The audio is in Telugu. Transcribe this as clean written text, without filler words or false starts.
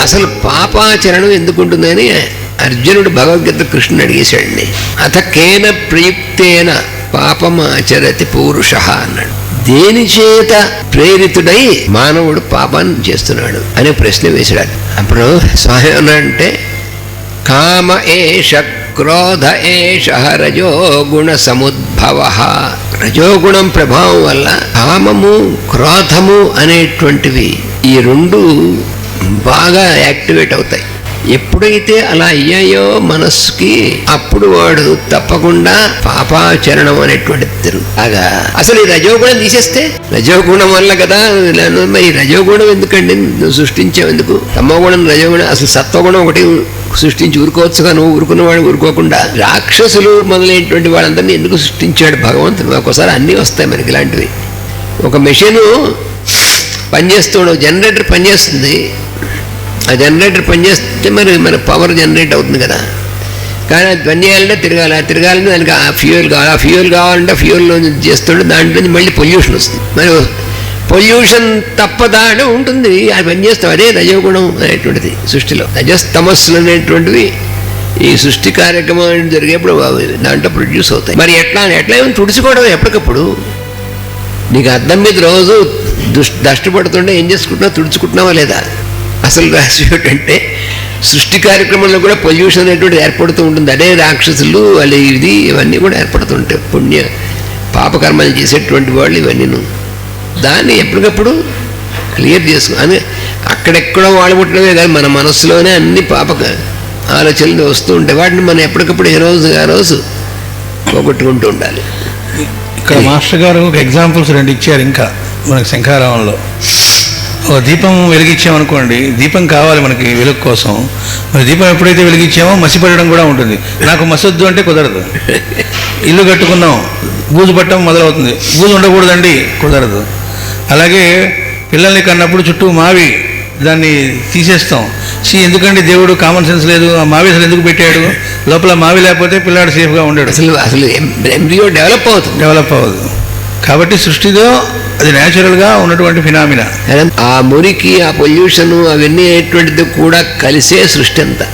అసలు పాపాచరణం ఎందుకుంటుందని అర్జునుడు భగవద్గీత కృష్ణుని అడిగేశాడండి. అథ కేన ప్రయుక్తేన పాపమాచరతి పూరుష అన్నాడు. దేని చేత ప్రేరితుడై మానవుడు పాపాన్ని చేస్తున్నాడు అనే ప్రశ్న వేశాడు. అప్పుడు స్వామి అన్నాడంటే కామ ఏష క్రోధ ఏష రజోగుణ సముద్భవ. రజోగుణం ప్రభావం వల్ల కామము క్రోధము అనేటువంటివి ఈ రెండు బాగా యాక్టివేట్ అవుతాయి. ఎప్పుడైతే అలా అయ్యాయో మనస్సుకి అప్పుడు వాడు తప్పకుండా పాపాచరణం అనేటువంటిది తిరుగుతాగా. అసలు ఈ రజోగుణం తీసేస్తే రజోగుణం వల్ల కదా, మరి రజోగుణం ఎందుకండి నువ్వు సృష్టించావు ఎందుకు? తమోగుణం రజోగుణం అసలు సత్వగుణం ఒకటి సృష్టించి ఊరుకోవచ్చుగా, నువ్వు ఊరుకున్నవాడు ఊరుకోకుండా. రాక్షసులు మొదలైనటువంటి వాళ్ళందరినీ ఎందుకు సృష్టించాడు భగవంతుడు? ఒక్కోసారి అన్నీ వస్తాయి మనకి ఇలాంటివి. ఒక మెషిన్ పనిచేస్తాడు, జనరేటర్ పనిచేస్తుంది. ఆ జనరేటర్ పనిచేస్తే మరి మన పవర్ జనరేట్ అవుతుంది కదా. కానీ అది పని చేయాలంటే తిరగాలంటే దానికి ఆ ఫ్యూయల్ కావాలి. ఆ ఫ్యూయల్ కావాలంటే ఫ్యూయల్లో చేస్తుంటే దాంట్లో మళ్ళీ పొల్యూషన్ వస్తుంది. మరి పొల్యూషన్ తప్పదాడే ఉంటుంది, అది పని చేస్తాం. అదే రజోగుణం అనేటువంటిది సృష్టిలో. రజస్తమస్సులు అనేటువంటివి ఈ సృష్టి కార్యక్రమం జరిగేప్పుడు దాంట్లో ప్రొడ్యూస్ అవుతాయి. మరి ఎట్లా ఏమైనా తుడుచుకోవడం ఎప్పటికప్పుడు. నీకు అద్దం మీద రోజు దష్టి పడుతుంటే ఏం చేసుకుంటున్నావు? తుడుచుకుంటున్నావా లేదా? అసలు రహస్యం ఏంటంటే సృష్టి కార్యక్రమంలో కూడా పొల్యూషన్ అనేటువంటి ఏర్పడుతూ ఉంటుంది. అదే రాక్షసులు వాళ్ళు ఇవన్నీ కూడా ఏర్పడుతుంటాయి. పుణ్య పాపకర్మలు చేసేటువంటి వాళ్ళు ఇవన్నీ దాన్ని ఎప్పటికప్పుడు క్లియర్ చేసుకో అని అక్కడెక్కడో వాళ్ళు పుట్టడమే కాదు, మన మనస్సులోనే అన్ని పాపక ఆలోచనలు వస్తూ ఉంటాయి. వాటిని మనం ఎప్పటికప్పుడు ఏ రోజు పోగొట్టుకుంటూ ఉండాలి. ఇక్కడ మాస్టర్ గారు ఒక ఎగ్జాంపుల్స్ 2 ఇచ్చారు. ఇంకా మనకి శంఖారావంలో ఒక దీపం వెలిగించామనుకోండి, దీపం కావాలి మనకి వెలుగు కోసం. మరి దీపం ఎప్పుడైతే వెలిగించామో మసిపడడం కూడా ఉంటుంది. నాకు మసొద్దు అంటే కుదరదు. ఇల్లు కట్టుకున్నాం, బూజు పట్టడం మొదలవుతుంది. బూజు ఉండకూడదండి, కుదరదు. అలాగే పిల్లల్ని కన్నప్పుడు చుట్టూ మావి దాన్ని తీసేస్తాం. ఎందుకంటే దేవుడు కామన్ సెన్స్ లేదు, ఆ మావి అసలు ఎందుకు పెట్టాడు? లోపల మావి లేకపోతే పిల్లాడు సేఫ్గా ఉండడు. అసలు ఎంబ్రియో డెవలప్ అవ్వదు. కాబట్టి సృష్టిలో అది న్యాచురల్గా ఉన్నటువంటి ఫినామినా. ఆ మురికి, ఆ పొల్యూషన్ అవన్నీ అనేటువంటిది కూడా కలిసే సృష్టి అంతా.